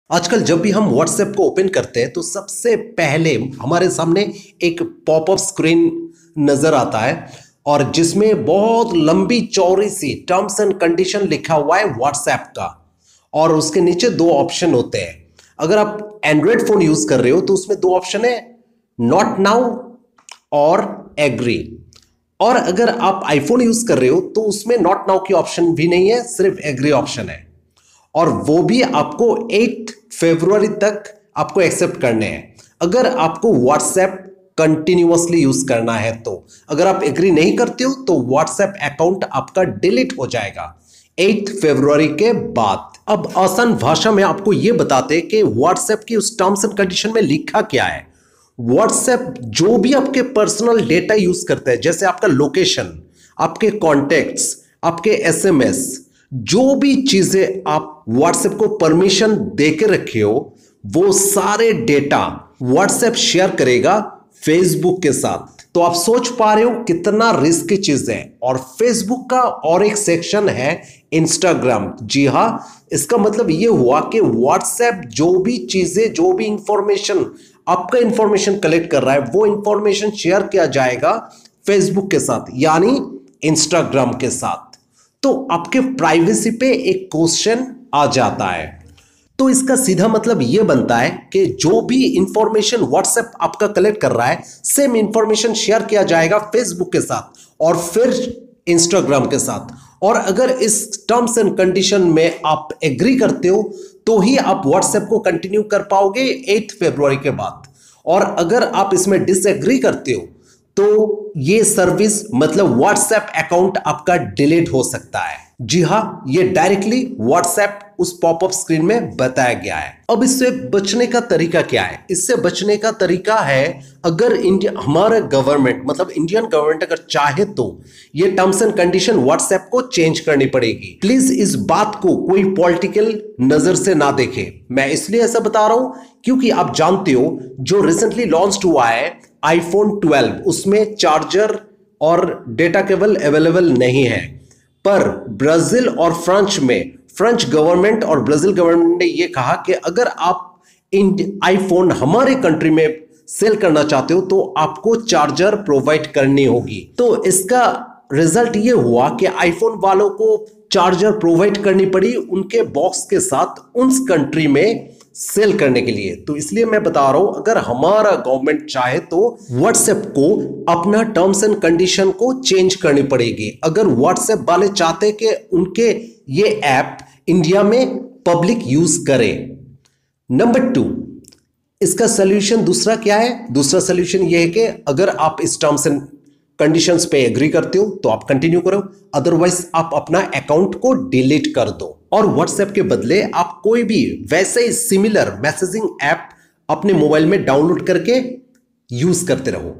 आजकल जब भी हम WhatsApp को ओपन करते हैं तो सबसे पहले हमारे सामने एक पॉपअप स्क्रीन नजर आता है और जिसमें बहुत लंबी चौड़ी सी टर्म्स एंड कंडीशन लिखा हुआ है WhatsApp का। और उसके नीचे दो ऑप्शन होते हैं। अगर आप एंड्रॉयड फोन यूज कर रहे हो तो उसमें दो ऑप्शन है, नॉट नाउ और एग्री। और अगर आप आईफोन यूज कर रहे हो तो उसमें नॉट नाउ की ऑप्शन भी नहीं है, सिर्फ एग्री ऑप्शन है। और वो भी आपको 8 फरवरी तक आपको एक्सेप्ट करने हैं अगर आपको WhatsApp कंटिन्यूअसली यूज करना है। तो अगर आप एग्री नहीं करते हो तो WhatsApp अकाउंट आपका डिलीट हो जाएगा 8 फरवरी के बाद। अब आसान भाषा में आपको यह बताते हैं कि WhatsApp की उस टर्म्स एंड कंडीशन में लिखा क्या है। WhatsApp जो भी आपके पर्सनल डेटा यूज करते हैं, जैसे आपका लोकेशन, आपके कॉन्टेक्ट्स, आपके SMS, जो भी चीजें आप WhatsApp को परमिशन देके रखे हो, वो सारे डेटा WhatsApp शेयर करेगा Facebook के साथ। तो आप सोच पा रहे हो कितना रिस्क की चीज है। और Facebook का और एक सेक्शन है Instagram। जी हां, इसका मतलब यह हुआ कि WhatsApp जो भी चीजें, जो भी इंफॉर्मेशन, आपका इंफॉर्मेशन कलेक्ट कर रहा है, वो इंफॉर्मेशन शेयर किया जाएगा Facebook के साथ, यानी Instagram के साथ। तो आपके प्राइवेसी पे एक क्वेश्चन आ जाता है। तो इसका सीधा मतलब यह बनता है कि जो भी इंफॉर्मेशन WhatsApp आपका कलेक्ट कर रहा है, सेम इंफॉर्मेशन शेयर किया जाएगा Facebook के साथ और फिर Instagram के साथ। और अगर इस टर्म्स एंड कंडीशन में आप एग्री करते हो तो ही आप WhatsApp को कंटिन्यू कर पाओगे 8 फरवरी के बाद। और अगर आप इसमें डिसएग्री करते हो तो ये सर्विस, मतलब WhatsApp अकाउंट आपका डिलीट हो सकता है। जी हां, ये डायरेक्टली WhatsApp उस पॉपअप स्क्रीन में बताया गया है। अब इससे बचने का तरीका क्या है? इससे बचने का तरीका है, अगर हमारा गवर्नमेंट, मतलब इंडियन गवर्नमेंट अगर चाहे तो ये टर्म्स एंड कंडीशन WhatsApp को चेंज करनी पड़ेगी। प्लीज इस बात को कोई पॉलिटिकल नजर से ना देखे। मैं इसलिए ऐसा बता रहा हूं क्योंकि आप जानते हो जो रिसेंटली लॉन्च हुआ है iPhone 12, उसमें चार्जर और डेटा केबल अवेलेबल नहीं है। पर ब्राजील और फ्रेंच गवर्नमेंट और ब्राजील गवर्नमेंट ने यह कहा कि अगर आप आईफोन हमारे कंट्री में सेल करना चाहते हो तो आपको चार्जर प्रोवाइड करनी होगी। तो इसका रिजल्ट ये हुआ कि आईफोन वालों को चार्जर प्रोवाइड करनी पड़ी उनके बॉक्स के साथ उस कंट्री में सेल करने के लिए। तो इसलिए मैं बता रहा हूं, अगर हमारा गवर्नमेंट चाहे तो WhatsApp को अपना टर्म्स एंड कंडीशन को चेंज करनी पड़ेगी। अगर WhatsApp वाले चाहते कि उनके ये ऐप इंडिया में पब्लिक यूज करे। नंबर 2, इसका सोल्यूशन दूसरा क्या है? दूसरा सोल्यूशन ये है कि अगर आप इस टर्म्स एंड कंडीशंस पे एग्री करते हो तो आप कंटिन्यू करो, अदरवाइज आप अपना अकाउंट को डिलीट कर दो और WhatsApp के बदले आप कोई भी वैसे ही सिमिलर मैसेजिंग ऐप अपने मोबाइल में डाउनलोड करके यूज करते रहो।